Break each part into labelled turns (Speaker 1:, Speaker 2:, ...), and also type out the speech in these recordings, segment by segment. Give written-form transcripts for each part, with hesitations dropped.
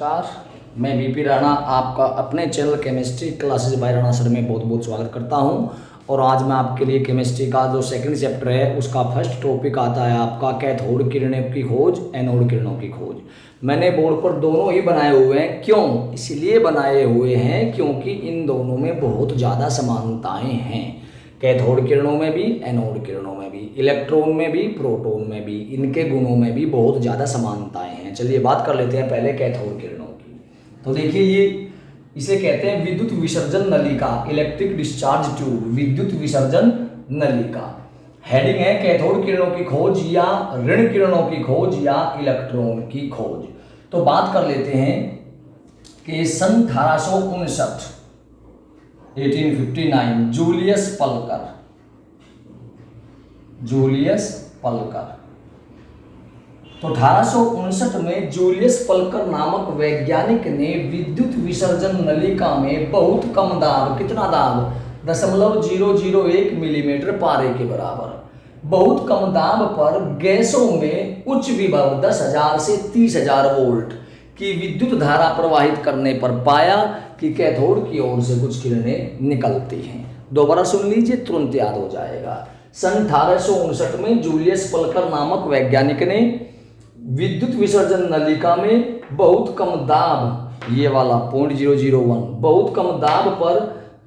Speaker 1: नमस्कार, मैं बीपी राणा आपका अपने channel chemistry classes bye Rana sir में बहुत बहुत स्वागत करता हूं। और आज मैं आपके लिए केमिस्ट्री का जो सेकंड चैप्टर है उसका फर्स्ट टॉपिक आता है आपका कैथोड किरणों की खोज, एनोड किरणों की खोज। मैंने बोर्ड पर दोनों ही बनाए हुए हैं। क्यों? इसलिए बनाए हुए हैं क्योंकि इन दोनों में बहुत ज़्यादा समानताएँ हैं। कैथोड किरणों में भी, एनोड किरणों में भी, इलेक्ट्रॉन में भी, प्रोटॉन में भी, इनके गुणों में भी बहुत ज़्यादा समानताएं हैं। चलिए बात कर लेते हैं पहले कैथोड किरणों की। तो देखिए ये इसे कहते हैं विद्युत विसर्जन नलिका, इलेक्ट्रिक डिस्चार्ज ट्यूब, विद्युत विसर्जन नलिका। हेडिंग है कैथोड किरणों की खोज या ऋण किरणों की खोज या इलेक्ट्रॉन की खोज। तो बात कर लेते हैं कि सन 1859 जूलियस पल्कर। तो 1859 में जूलियस पल्कर नामक वैज्ञानिक ने विद्युत विसर्जन नलिका में बहुत कम दाब, कितना दाब, 0.001 मिलीमीटर पारे के बराबर, बहुत कम दाब पर गैसों में उच्च विभव 10,000 से 30,000 वोल्ट की विद्युत धारा प्रवाहित करने पर पाया कि कैथोड की ओर से कुछ किरणें निकलती हैं। दोबारा सुन लीजिए, तुरंत याद हो जाएगा। सन 1859 में जूलियस पल्कर नामक वैज्ञानिक ने विद्युत विसर्जन नलिका में बहुत कम दाब, ये वाला 0.001, बहुत कम दाब पर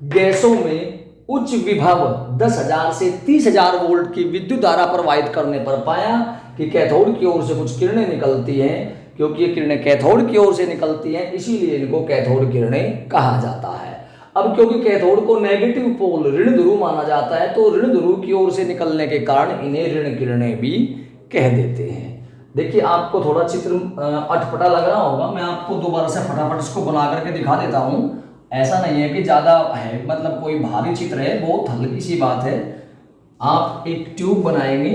Speaker 1: गैसों में उच्च विभव 10,000 से 30,000 वोल्ट की विद्युत धारा प्रवाहित करने पर पाया कि कैथोड की ओर से कुछ किरणें निकलती हैं। क्योंकि ये किरणें कैथोड की ओर से निकलती हैं, इसीलिए इनको कैथोड किरणें कहा जाता है। अब क्योंकि कैथोड को नेगेटिव पोल, ऋण ध्रुव माना जाता है, तो ऋण ध्रुव की ओर से निकलने के कारण इन्हें ऋण किरणें भी कह देते हैं। देखिए आपको थोड़ा चित्र अटपटा लग रहा होगा, मैं आपको दोबारा से फटाफट इसको बना करके दिखा देता हूं। ऐसा नहीं है कि ज्यादा है, मतलब कोई भारी चित्र है, बहुत हल्की सी बात है। आप एक ट्यूब बनाएंगे,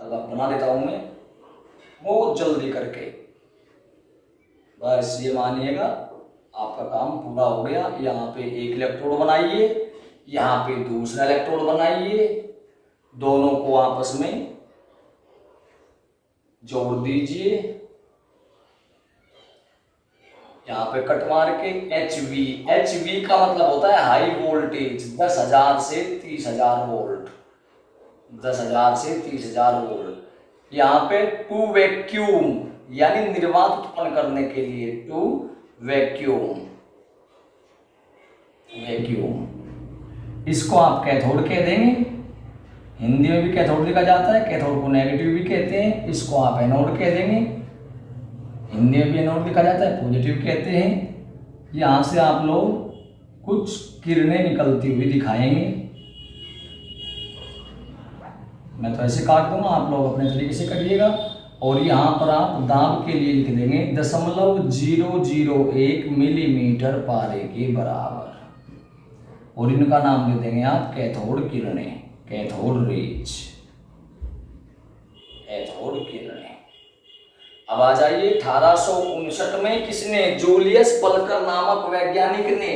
Speaker 1: बना देता हूं मैं बहुत जल्दी करके, बस ये मानिएगा आपका काम पूरा हो गया। यहाँ पे एक इलेक्ट्रोड बनाइए, यहाँ पे दूसरा इलेक्ट्रोड बनाइए, दोनों को आपस में जोड़ दीजिए। यहाँ पे कट मार के HV का मतलब होता है हाई वोल्टेज, 10,000 से 30,000 वोल्ट, 10,000 से 30,000 वोल्ट। यहाँ पे टू वैक्यूम यानी निर्वात उत्पन्न करने के लिए, टू वैक्यूम, इसको आप कैथोड कह देंगे। हिंदी में भी कैथोड लिखा जाता है, कैथोड को नेगेटिव भी कहते हैं। इसको आप एनोड कह देंगे, हिंदी में भी एनोड लिखा जाता है, पॉजिटिव कहते हैं। यहां से आप लोग कुछ किरणें निकलती हुई दिखाएंगे। मैं तो ऐसे काट दूंगा, आप लोग अपने तरीके से करिएगा। और यहाँ पर आप दाब के लिए लिख देंगे 0.001 मिलीमीटर पारे के बराबर, और इनका नाम दे देंगे आप कैथोड किरणें, कैथोड रेज, कैथोड किरणें। अब आ जाइए 1859 में किसने, जूलियस पल्कर नामक वैज्ञानिक ने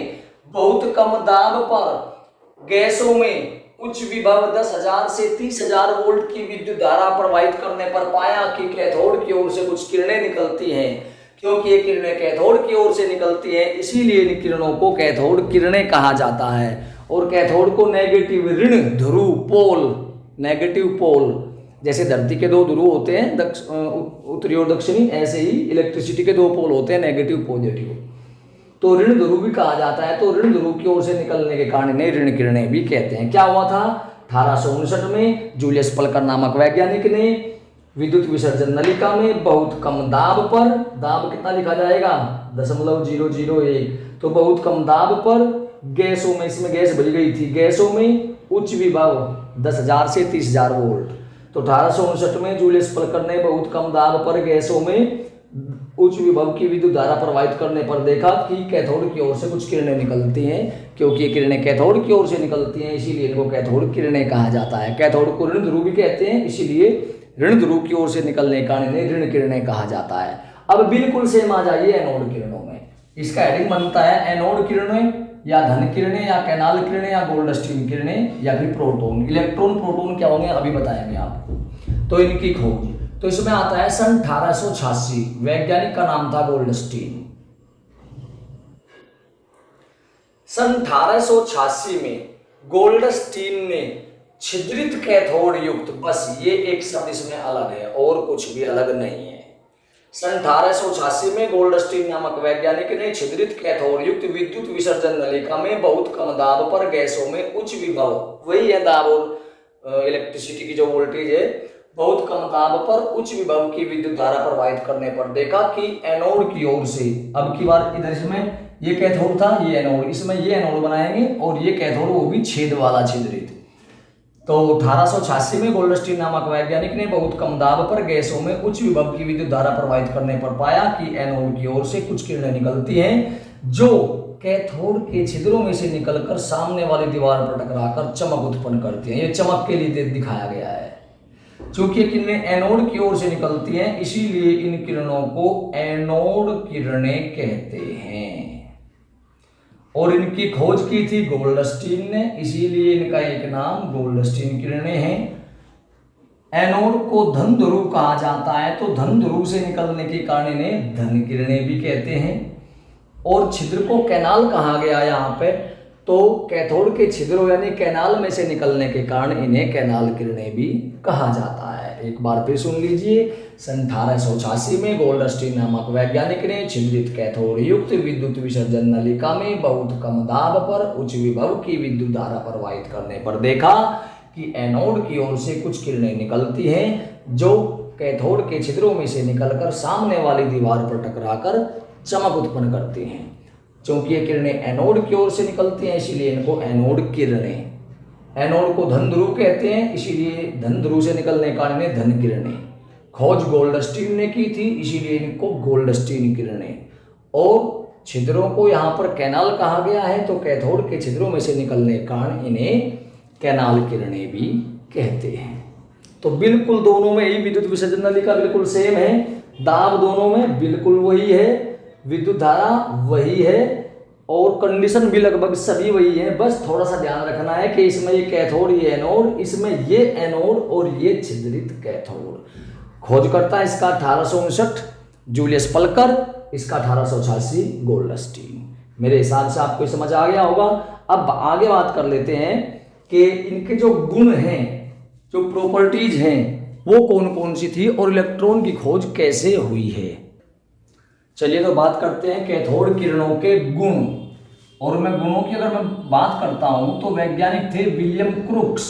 Speaker 1: बहुत कम दाब पर गैसों में उच्च विभव 10,000 से 30,000 वोल्ट की विद्युत धारा प्रवाहित करने पर पाया कि कैथोड की ओर से कुछ किरणें निकलती हैं। क्योंकि ये किरणें कैथोड की ओर से निकलती हैं, इसीलिए इन किरणों को कैथोड किरणें कहा जाता है। और कैथोड को नेगेटिव, ऋण ध्रुव, पोल, नेगेटिव पोल, जैसे धरती के दो ध्रुव होते हैं, उत्तरी और दक्षिणी, ऐसे ही इलेक्ट्रिसिटी के दो पोल होते हैं, नेगेटिव पॉजिटिव। तो ऋण ध्रुव भी कहा जाता है। तो ऋण ध्रुव की ओर से निकलने के कारण इन्हें ऋण किरणें भी कहते हैं। क्या हुआ था 1859 में जूलियस पल्कर नामक वैज्ञानिक ने विद्युत विसर्जन नलिका में बहुत कम दाब पर, दाब कितना लिखा जाएगा, 0.001, तो बहुत कम दाब पर गैसों में, इसमें गैस भरी गई थी, गैसों में उच्च विभव 10,000 से 30,000 वोल्ट। तो 1859 में जूलियस पल्कर ने बहुत कम दाब पर गैसों में उच्च विभव की विद्युत धारा प्रवाहित करने पर देखा कि कैथोड की ओर से कुछ किरणें निकलती हैं। क्योंकि ये किरणें कैथोड की ओर से निकलती हैं, इसीलिए इनको कैथोड किरणें कहा जाता है। कैथोड को ऋण ध्रुव भी कहते हैं, इसीलिए ऋण ध्रुव की ओर से निकलने के कारण इन्हें ऋण किरणें कहा जाता है। अब बिल्कुल सेम आ जाइए एनोड किरणों में। इसका हेडिंग बनता है एनोड किरणें या धन किरणें या कैनाल किरणें या गोल्डस्टीन किरणें या फिर प्रोटॉन। इलेक्ट्रॉन प्रोटॉन क्या होंगे अभी बताएंगे आपको। तो इनकी खोज, तो इसमें आता है सन 1886, वैज्ञानिक का नाम था गोल्डस्टीन। सन 1886 में गोल्डस्टीन ने छिद्रित कैथोड युक्त, बस ये एक शब्द इसमें अलग है और कुछ भी अलग नहीं है। सन 1886 में गोल्डस्टीन नामक वैज्ञानिक ने छिद्रित कैथोड युक्त विद्युत विसर्जन नलिका में बहुत कम दाब पर गैसों में उच्च विभव, वही है दाब और इलेक्ट्रिसिटी की जो वोल्टेज है, बहुत कम दाब पर उच्च विभव की विद्युत धारा प्रवाहित करने पर देखा कि एनोड की ओर से, अब की बार इधर इसमें ये कैथोड था, ये एनोड, इसमें ये एनोड बनाएंगे और ये कैथोड, वो भी छेद वाला छिद्रित। तो 1886 में गोल्डस्टीन नामक वैज्ञानिक ने बहुत कम दाब पर गैसों में उच्च विभव की विद्युत धारा प्रवाहित करने पर पाया कि एनोड की ओर से कुछ किरणें निकलती हैं जो कैथोड के छिद्रों में से निकलकर सामने वाली दीवार पर टकराकर चमक उत्पन्न करती हैं। ये चमक के लिए दिखाया गया है। चूंकि ये किरणें एनोड की ओर से निकलती हैं, इसीलिए इन किरणों को एनोड किरणें कहते हैं। और इनकी खोज की थी गोल्डस्टीन ने, इसीलिए इनका एक नाम गोल्डस्टीन किरणें हैं। एनोड को धन ध्रुव कहा जाता है, तो धन ध्रुव से निकलने के कारण इन्हें धन किरणें भी कहते हैं। और छिद्र को कैनाल कहा गया यहाँ पे, तो कैथोड के छिद्रों यानी कैनाल में से निकलने के कारण इन्हें कैनाल किरणें भी कहा जाता है। एक बार फिर सुन लीजिए, सन 1886 में गोल्डस्टीन नामक वैज्ञानिक ने छिद्रित कैथोड युक्त विद्युत विसर्जन नलिका में बहुत कम दाब पर उच्च विभव की विद्युत धारा प्रवाहित करने पर देखा कि एनोड की ओर से कुछ किरणें निकलती हैं जो कैथोड के छिद्रों में से निकलकर सामने वाली दीवार पर टकराकर चमक उत्पन्न करती हैं। क्योंकि ये किरणें एनोड की ओर से निकलती हैं, इसीलिए इनको एनोड किरणें, एनोड को धन ध्रुव कहते हैं, इसीलिए धन ध्रुव से निकलने के कारण इन्हें धन किरणें। खोज गोल्डस्टीन ने की थी, इसीलिए इनको गोल्डस्टीन किरणें। और छिद्रों को यहाँ पर कैनाल कहा गया है, तो कैथोड के छिद्रों में से निकलने के कारण इन्हें कैनाल किरणें भी कहते हैं। तो बिल्कुल दोनों में ही विद्युत विसर्जन नलिका बिल्कुल सेम है, दाब दोनों में बिल्कुल वही है, विद्युत धारा वही है और कंडीशन भी लगभग सभी वही है। बस थोड़ा सा ध्यान रखना है कि इसमें ये कैथोड, ये एनोड, इसमें ये एनोड और ये छिद्रित कैथोड। खोज करता है इसका 1859 जूलियस पल्कर, इसका 1886 गोल्डस्टीन। मेरे हिसाब से आपको समझ आ गया होगा। अब आगे बात कर लेते हैं कि इनके जो गुण हैं, जो प्रॉपर्टीज हैं, वो कौन कौन सी थी और इलेक्ट्रॉन की खोज कैसे हुई है। चलिए तो बात करते हैं कैथोड किरणों के गुण। और मैं गुणों की अगर मैं बात करता हूं तो वैज्ञानिक थे विलियम क्रूक्स,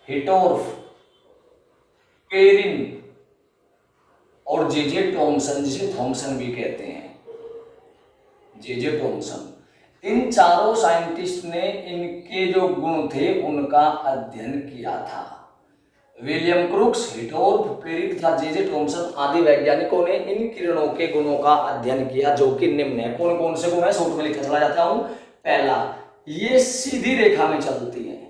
Speaker 1: हिटोर्फ, पेरिन और जे टॉमसन, जिसे थॉमसन भी कहते हैं, जे टॉमसन। इन चारों साइंटिस्ट ने इनके जो गुण थे उनका अध्ययन किया था। विलियम क्रूक्स, हिटोर्फ, पेरिन तथा जे टॉमसन आदि वैज्ञानिकों ने इन किरणों के गुणों का अध्ययन किया, जो कि निम्न है। कौन कौन से गुण है, शॉर्ट में लिखा चला जाता हूं। पहला, ये सीधी रेखा में चलती है।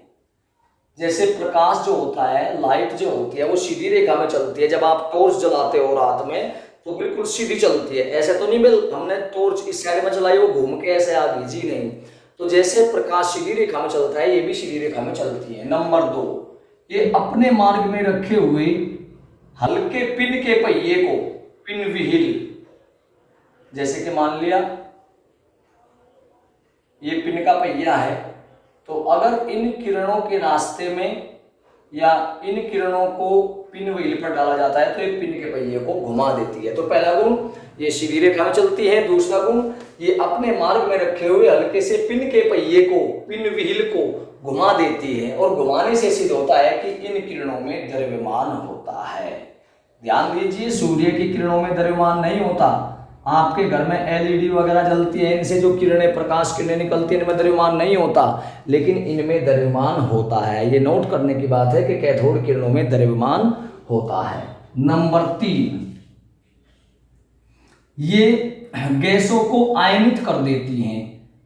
Speaker 1: जैसे प्रकाश जो होता है, लाइट जो होती है, वो सीधी रेखा में चलती है। जब आप टॉर्च जलाते हो रात में तो बिल्कुल सीधी चलती है, ऐसे तो नहीं हमने टॉर्च इस साइड में चलाई वो घूम के ऐसे आ गई, जी नहीं। तो जैसे प्रकाश सीधी रेखा में चलता है, ये भी सीधी रेखा में चलती है। नंबर 2, ये अपने मार्ग में रखे हुए हल्के पिन के पहिए को, पिन व्हील, जैसे कि मान लिया ये पिन का पहिया है, तो अगर इन किरणों के रास्ते में या इन किरणों को पिन व्हील पर डाला जाता है तो ये पिन के पहिए को घुमा देती है। तो पहला गुण, ये सीधी रेखा में चलती है। दूसरा गुण, ये अपने मार्ग में रखे हुए हल्के से पिन के पहिए को, पिन व्हील को घुमा देती है। और घुमाने से सिद्ध होता है कि इन किरणों में द्रव्यमान होता है। ध्यान दीजिए, सूर्य की किरणों में द्रव्यमान नहीं होता। आपके घर में एलईडी वगैरह जलती है, इनसे जो किरणें, प्रकाश किरणें निकलती है, इनमें द्रव्यमान नहीं होता, लेकिन इनमें द्रव्यमान होता है। ये नोट करने की बात है कि कैथोड किरणों में द्रव्यमान होता है। नंबर 3, ये गैसों को आयनित कर देती हैं।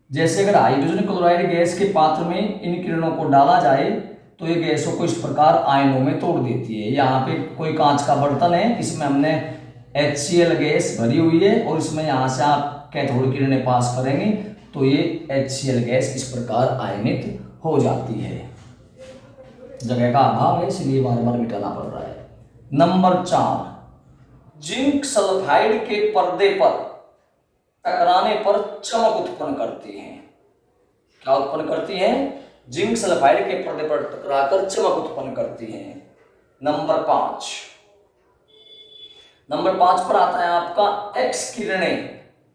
Speaker 1: जैसे अगर हाइड्रोजन क्लोराइड गैस के पात्र में इन किरणों को डाला जाए तो ये गैसों को इस प्रकार आयनों में तोड़ देती है। यहाँ पे कोई कांच का बर्तन है, इसमें हमने HCl गैस भरी हुई है और इसमें यहाँ से आप कैथोड किरणें पास करेंगे तो ये HCl गैस इस प्रकार आयनित हो जाती है। जगह का अभाव है इसलिए बार बार मिटाना पड़ रहा है। नंबर 4, जिंक सल्फाइड के पर्दे पर टकराने पर चमक उत्पन्न करती हैं। क्या उत्पन्न करती हैं? जिंक सल्फाइड के पर्दे पर टकराकर चमक उत्पन्न करती हैं। नंबर 5 पर आता है आपका एक्स किरणें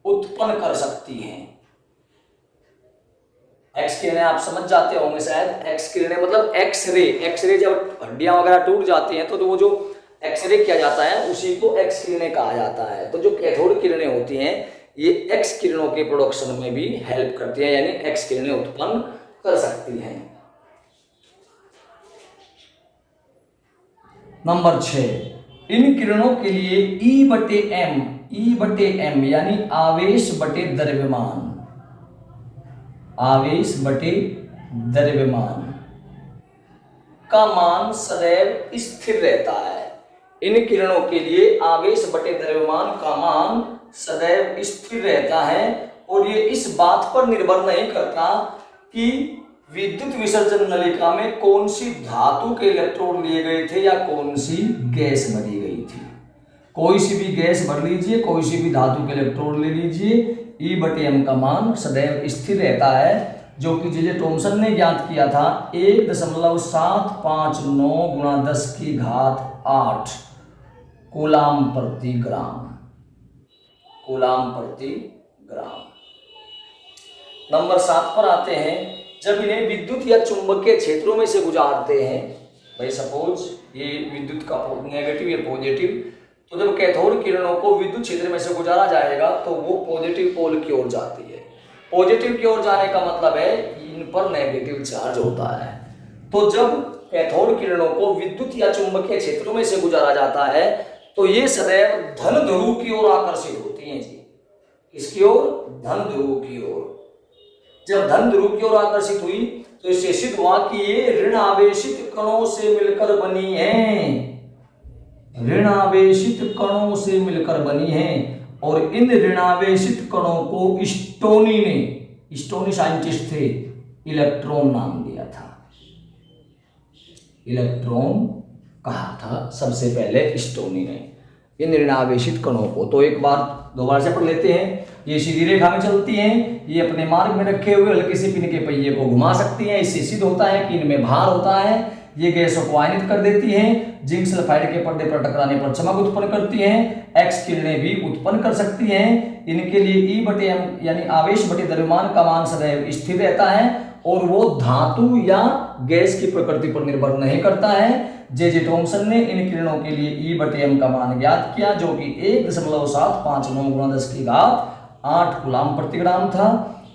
Speaker 1: उत्पन्न कर सकती हैं। एक्स किरणें आप समझ जाते होंगे शायद। एक्स किरणें मतलब एक्सरे जब हड्डियां वगैरह टूट जाती हैं तो वो जो एक्सरे किया जाता है उसी को एक्स किरणें कहा जाता है। तो जो कैथोड किरणें होती हैं ये एक्स किरणों के प्रोडक्शन में भी हेल्प करती हैं, यानी एक्स किरणें उत्पन्न कर सकती हैं। नंबर 6, इन किरणों के लिए E बटे m यानी आवेश बटे द्रव्यमान का मान सदैव स्थिर रहता है। इन किरणों के लिए आवेश बटे द्रव्यमान का मान सदैव स्थिर रहता है और ये इस बात पर निर्भर नहीं करता कि विद्युत विसर्जन नलिका में कौन सी धातु के इलेक्ट्रोड लिए गए थे या कौन सी गैस भरी गई थी। कोई सी भी गैस भर लीजिए, कोई सी भी धातु के इलेक्ट्रोड ले लीजिए, E बटे m का मान सदैव स्थिर रहता है, जो कि जे थॉमसन ने ज्ञात किया था 1.759 गुणा 10 की घात 8 कूलाम प्रति ग्राम। नंबर 7 पर आते हैं, जब इन्हें विद्युत या चुंबकीय क्षेत्रों में से गुजारते हैं, भाई सपोज ये विद्युत का नेगेटिव या पॉजिटिव, तो जब कैथोड किरणों को विद्युत क्षेत्र में से गुजारा जाएगा तो वो पॉजिटिव पोल की ओर जाती है। पॉजिटिव की ओर जाने का मतलब है इन पर नेगेटिव चार्ज होता है। तो जब कैथोड किरणों को विद्युत या चुंबकीय क्षेत्रों में से गुजारा जाता है तो ये सदैव धन ध्रुव की ओर आकर्षित होती हैं जी। इसकी ओर, धन ध्रुव की ओर। जब धन ध्रुव की ओर आकर्षित हुई तो इससे सिद्ध हुआ कि ये ऋण आवेशित कणों से मिलकर बनी हैं। और इन ऋणावेशित कणों को स्टोनी साइंटिस्ट थे, इलेक्ट्रॉन नाम दिया था। इलेक्ट्रॉन कहा था सबसे पहले स्टोनी ने इन ऋणावेशित कणों को। तो एक बार दोबारा से पढ़ लेते हैं। ये सीधी रेखा में चलती हैं, ये अपने मार्ग में रखे हुए हल्के से पिन के पहिए को घुमा सकती हैं। इससे सिद्ध होता है कि इनमें भार होता है। ये गैसों को आयनित कर देती हैं, जिंक सल्फाइड के पर्दे पर टकराने पर चमक उत्पन्न करती हैं, एक्स किरणें भी उत्पन्न कर सकती हैं। इनके लिए E बटे m यानी आवेश बटे द्रव्यमान का मान सदैव स्थिर रहता है और वो धातु या गैस की प्रकृति पर निर्भर नहीं करता है। जे थॉमसन ने इन किरणों के लिए E बटे m का मान ज्ञात किया, जो कि 1.759 गुणा 10 की घात 8 कूलाम प्रति ग्राम था।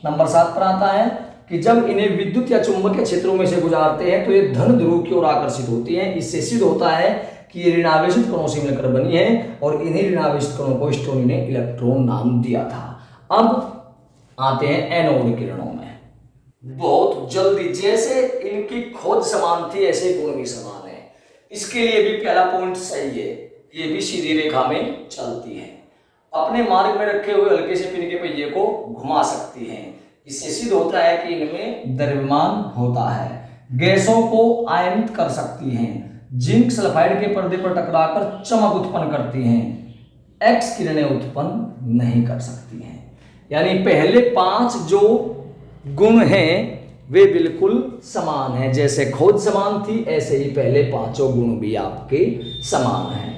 Speaker 1: नंबर 7 पर आता है कि जब इन्हें विद्युत या चुंबकीय क्षेत्रों में से गुजारते हैं तो ये धन ध्रुव की ओर आकर्षित होती हैं। इससे सिद्ध होता है कि ये ऋणावेशित कणों से मिलकर बनी है और इन्हीं ऋणावेशित कणों को स्टोनी ने इलेक्ट्रॉन नाम दिया था। अब आते हैं एनोड किरणों में। बहुत जल्दी, जैसे इनकी खोज समान थी ऐसे गुण भी समान है। इसके लिए भी पहला पॉइंट सही है, ये भी सीधी रेखा में चलती है, अपने मार्ग में रखे हुए हल्के से पिन के पहिए को घुमा सकती हैं। इससे सिद्ध होता है कि इनमें द्रव्यमान होता है, गैसों को आयनित कर सकती हैं, जिंक सल्फाइड के पर्दे पर टकराकर चमक उत्पन्न करती हैं, एक्स किरणें उत्पन्न नहीं कर सकती हैं। यानी पहले 5 जो गुण हैं वे बिल्कुल समान हैं। जैसे खोज समान थी ऐसे ही पहले 5 गुण भी आपके समान हैं।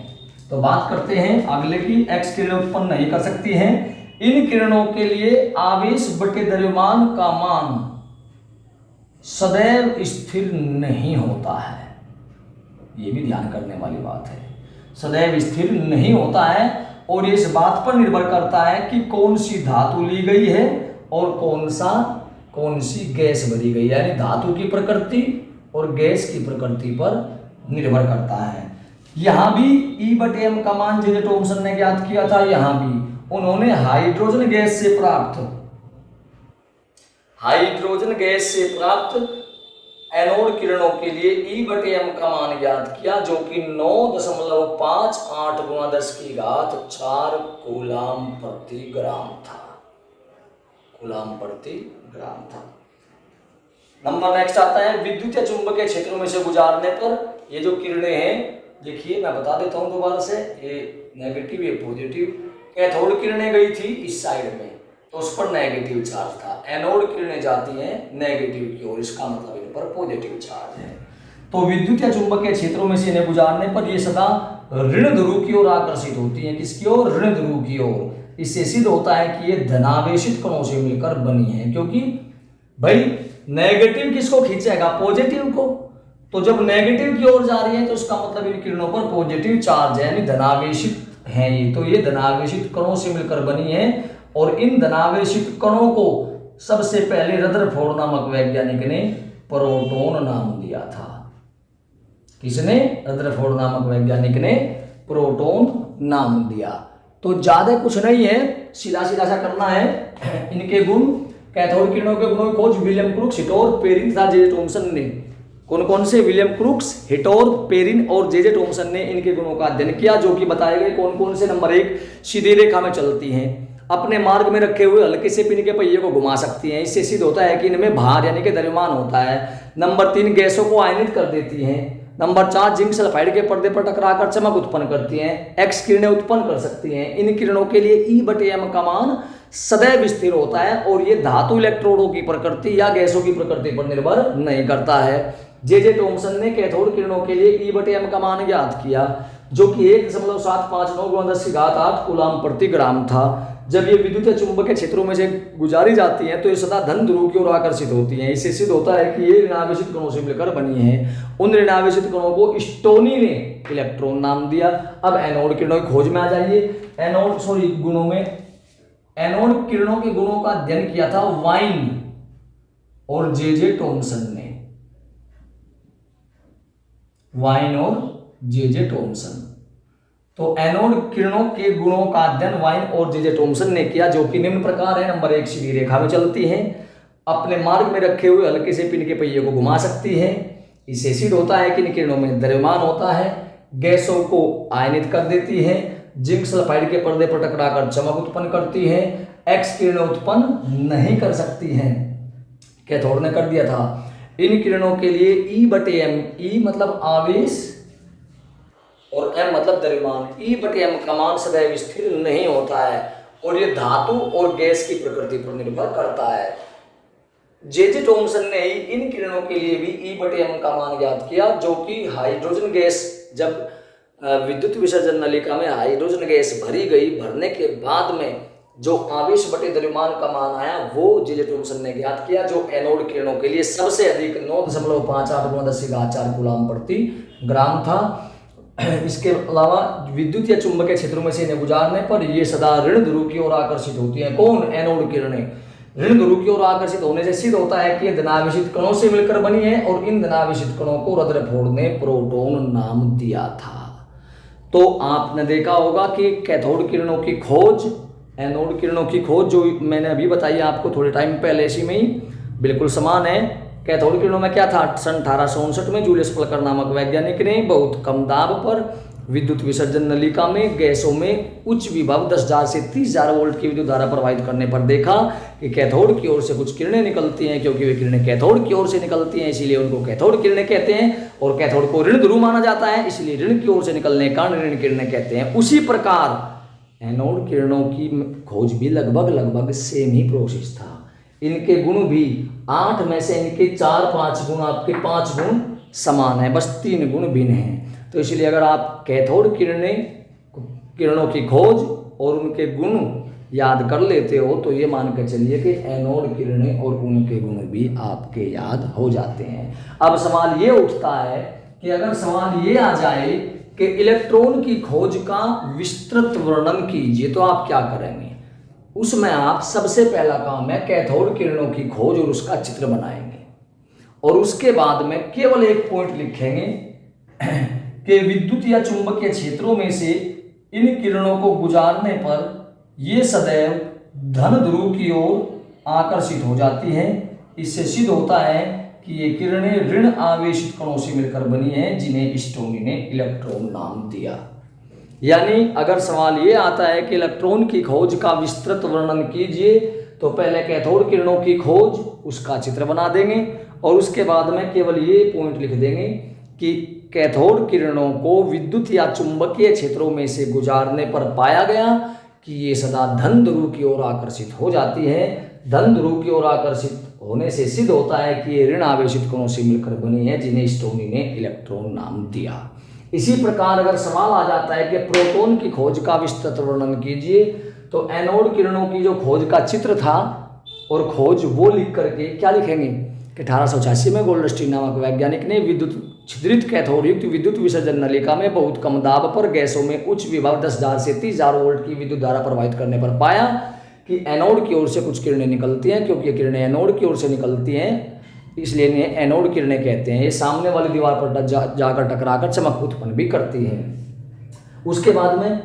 Speaker 1: तो बात करते हैं अगले की, एक्स किरणें उत्पन्न नहीं कर सकती हैं। इन किरणों के लिए आवेश बटे द्रव्यमान का मान सदैव स्थिर नहीं होता है। यह भी ध्यान करने वाली बात है, सदैव स्थिर नहीं होता है और ये इस बात पर निर्भर करता है कि कौन सी धातु ली गई है और कौन सी गैस भरी गई, यानी धातु की प्रकृति और गैस की प्रकृति पर निर्भर करता है। यहां भी E बटे m का मान जे थॉमसन ने ज्ञात किया था, यहां भी उन्होंने हाइड्रोजन गैस से प्राप्त एनोड किरणों के लिए E बटे m का मान ज्ञात किया, जो कि 9.58 गुणा 10 की घात 4 कूलाम प्रति ग्राम था। कूलाम प्रति ग्राम था। नंबर नेक्स्ट आता है विद्युत या चुंबकीय क्षेत्रों में से गुजारने पर ये जो किरणें हैं, देखिए मैं बता देता हूं दोबारा से, ये नेगेटिव ये पॉजिटिव। कैथोड किरणें गई थी इस साइड में तो उस पर नेगेटिव चार्ज था, एनोड किरणें जाती हैं नेगेटिव की ओर, इसका मतलब इन पर पॉजिटिव चार्ज है। तो विद्युत या चुंबकीय क्षेत्रों में से इन्हें गुजारने पर ये सदा ऋण ध्रुव की ओर आकर्षित होती है। किसकी ओर? ऋण ध्रुव की ओर। इससे सिद्ध होता है कि ये धनावेशित कणों से मिलकर बनी है, क्योंकि भाई नेगेटिव किसको खींचेगा? पॉजिटिव को। तो जब नेगेटिव की ओर जा रही है तो उसका मतलब इन किरणों पर पॉजिटिव चार्ज है, यानी धनावेशित है ये। तो ये धनावेशित कणों से मिलकर बनी है और इन धनावेशित कणों को सबसे पहले रदरफोर्ड नामक वैज्ञानिक ने प्रोटॉन नाम दिया था। किसने? रदरफोर्ड नामक वैज्ञानिक ने प्रोटॉन नाम दिया। तो ज्यादा कुछ नहीं है, सीधा सीधा सा करना है। इनके गुण, कैथोड किरणों के गुणों की खोज विलियम क्रूक्स, हिटोर, पेरिन तथा जे थॉमसन ने। कौन कौन से? विलियम क्रूक्स, हिटोर, पेरिन और जे थॉमसन ने इनके गुणों का अध्ययन किया, जो कि बताए गए कौन कौन से। नंबर 1, सीधी रेखा में चलती हैं, अपने मार्ग में रखे हुए हल्के से पिन के पहिए को घुमा सकती हैं, इससे सिद्ध होता है कि इनमें भार यानी कि द्रव्यमान होता है। नंबर 3, गैसों को आयनित कर देती हैं। नंबर 4, जिंक सल्फाइड के पर्दे पर टकराकर चमक उत्पन्न करती हैं। एक्स किरणें उत्पन्न कर सकती हैं। इन किरणों के लिए E/m का मान सदैव स्थिर होता है और ये धातु इलेक्ट्रोडों की प्रकृति या गैसों की प्रकृति पर निर्भर नहीं करता है। जे थॉमसन ने कैथोड किरणों के लिए E/m का मान ज्ञात किया, जो कि 1.759 × 10⁸ कूलाम प्रति ग्राम था। जब ये विद्युत या चुंबकीय क्षेत्रों में से गुजारी जाती हैं तो ये सदा धन ध्रुव की ओर आकर्षित होती हैं। इससे सिद्ध होता है कि ये ऋणावेशित कणों से मिलकर बनी है। उन ऋणावेशित कणों को स्टोनी ने इलेक्ट्रॉन नाम दिया। अब एनोड किरणों की खोज में आ जाइए। एनोड किरणों के गुणों का अध्ययन किया था वाइन और जे थॉमसन ने। वाइन और जे थॉमसन। तो एनोड किरणों के गुणों का अध्ययन वाइन और जे थॉमसन ने किया, जो कि निम्न प्रकार है। नंबर 1, सीधी रेखा में चलती हैं, अपने मार्ग में रखे हुए हल्के से पिन के पहिए को घुमा सकती है। इससे सिद्ध होता है कि इन किरणों में द्रव्यमान होता है। गैसों को आयनित कर देती है। जिंक सल्फाइड के पर्दे पर टकराकर चमक उत्पन्न करती है। एक्स किरणें उत्पन्न नहीं कर सकती हैं, कैथोड ने कर दिया था। इन किरणों के लिए E/m, E मतलब आवेश और m मतलब द्रव्यमान, E/m का मान सदैव स्थिर नहीं होता है और ये धातु और गैस की प्रकृति पर निर्भर करता है। जे थॉमसन ने ही इन किरणों के लिए भी E/m का मान ज्ञात किया, जो कि हाइड्रोजन गैस, जब विद्युत विसर्जन नलिका में हाइड्रोजन गैस भरी गई, भरने के बाद में जो आवेश बटे द्रव्यमान का मान आया वो जे थॉमसन ने ज्ञात किया, जो एनोड किरणों के लिए सबसे अधिक 9.58 × 10⁴ कूलाम प्रति ग्राम था। इसके अलावा विद्युत या चुंबकीय क्षेत्रों में से इन्हें गुजारने पर ये सदा ऋण ध्रुव की ओर आकर्षित होती हैं। कौन? एनोड किरणें। ऋण ध्रुव की ओर आकर्षित होने से सिद्ध होता है कि ये धनावेशित कणों से मिलकर बनी है और इन धनावेशित कणों को रदरफोर्ड ने प्रोटॉन नाम दिया था। तो आपने देखा होगा कि कैथोड किरणों की खोज, एनोड किरणों की खोज जो मैंने अभी बताई आपको थोड़े टाइम पहले, इसी में ही बिल्कुल समान है। कैथोड किरणों में क्या था? सन 1859 में जूलियस पलकर नामक वैज्ञानिक ने बहुत कम दाब पर विद्युत विसर्जन नलिका में गैसों में उच्च विभव 10,000 से 30,000 वोल्ट की विद्युत धारा प्रवाहित करने पर देखा कि कैथोड की ओर से कुछ किरणें निकलती हैं। क्योंकि वे किरणें कैथोड की ओर से निकलती हैं, इसीलिए उनको कैथोड किरणें कहते हैं। और कैथोड को ऋण ध्रुव माना जाता है, इसलिए ऋण की ओर से निकलने का ऋण किरणें कहते हैं। उसी प्रकार एनोड किरणों की खोज भी लगभग सेम ही प्रोसेस था। इनके गुण भी 8 में से इनके 4-5 गुण, आपके 5 गुण समान है, बस 3 गुण भिन्न हैं। तो इसलिए अगर आप कैथोड किरणों की खोज और उनके गुण याद कर लेते हो तो ये मान कर चलिए कि एनोड किरणें और उनके गुण भी आपके याद हो जाते हैं। अब सवाल ये उठता है कि अगर सवाल ये आ जाए कि इलेक्ट्रॉन की खोज का विस्तृत वर्णन कीजिए, तो आप क्या करेंगे? उसमें आप सबसे पहला काम है कैथोड किरणों की खोज और उसका चित्र बनाएंगे और उसके बाद में केवल एक पॉइंट लिखेंगे कि विद्युत या चुंबकीय क्षेत्रों में से इन किरणों को गुजारने पर ये सदैव धन ध्रुव की ओर आकर्षित हो जाती हैं। इससे सिद्ध होता है कि ये किरणें ऋण आवेशित कणों से मिलकर बनी हैं, जिन्हें स्टोनी ने इलेक्ट्रॉन नाम दिया। यानी अगर सवाल ये आता है कि इलेक्ट्रॉन की खोज का विस्तृत वर्णन कीजिए, तो पहले कैथोड किरणों की खोज, उसका चित्र बना देंगे और उसके बाद में केवल ये पॉइंट लिख देंगे कि कैथोड किरणों को विद्युत या चुंबकीय क्षेत्रों में से गुजारने पर पाया गया कि ये सदा धन ध्रुव की ओर आकर्षित हो जाती है। धन ध्रुव की ओर आकर्षित होने से सिद्ध होता है कि ये ऋण आवेशित कणों से मिलकर बनी है, जिन्हें स्टोनी ने इलेक्ट्रॉन नाम दिया। इसी प्रकार अगर सवाल आ जाता है कि प्रोटॉन की खोज का विस्तृत वर्णन कीजिए, तो एनोड किरणों की जो खोज का चित्र था और खोज वो लिख करके क्या लिखेंगे कि 1886 में गोल्डस्टीन नामक वैज्ञानिक ने विद्युत छिद्रित कैथोड युक्त विद्युत विसर्जन नलिका में बहुत कम दाब पर गैसों में उच्च विभव 10,000 से 30,000 वोल्ट की विद्युत धारा प्रवाहित करने पर पाया कि एनोड की ओर से कुछ किरणें निकलती हैं। क्योंकि ये किरणें एनोड की ओर से निकलती हैं, इसलिए इन्हें एनोड किरणें कहते हैं। ये सामने वाली दीवार पर जाकर टकराकर चमक उत्पन्न भी करती हैं। उसके बाद में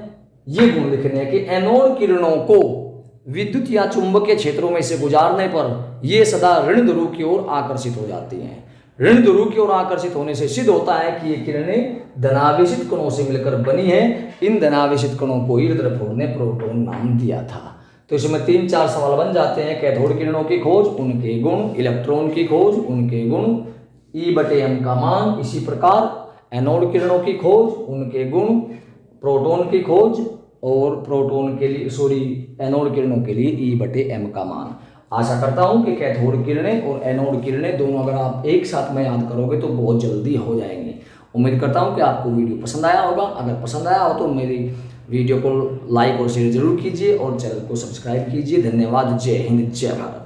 Speaker 1: ये गुण लिखने हैं कि एनोड किरणों को विद्युत या चुंबकीय क्षेत्रों में से गुजारने पर ये सदा ऋण ध्रुव की ओर आकर्षित हो जाती हैं। ऋण ध्रुव की ओर आकर्षित होने से सिद्ध होता है कि ये किरणें धनावेशित कणों से मिलकर बनी है। इन धनावेशित कणों को रदरफोर्ड ने प्रोटॉन नाम दिया था। तो इसमें 3-4 सवाल बन जाते हैं। कैथोड किरणों की खोज, उनके गुण, इलेक्ट्रॉन की खोज, उनके गुण, E/m का मान। इसी प्रकार एनोड किरणों की खोज, उनके गुण, प्रोटॉन की खोज और प्रोटॉन के लिए एनोड किरणों के लिए E/m का मान। आशा करता हूं कि कैथोड किरणें और एनोड किरणें दोनों अगर आप एक साथ में याद करोगे तो बहुत जल्दी हो जाएंगे। उम्मीद करता हूं कि आपको वीडियो पसंद आया होगा। अगर पसंद आया हो तो मेरी वीडियो को लाइक और शेयर जरूर कीजिए और चैनल को सब्सक्राइब कीजिए। धन्यवाद। जय हिंद, जय भारत।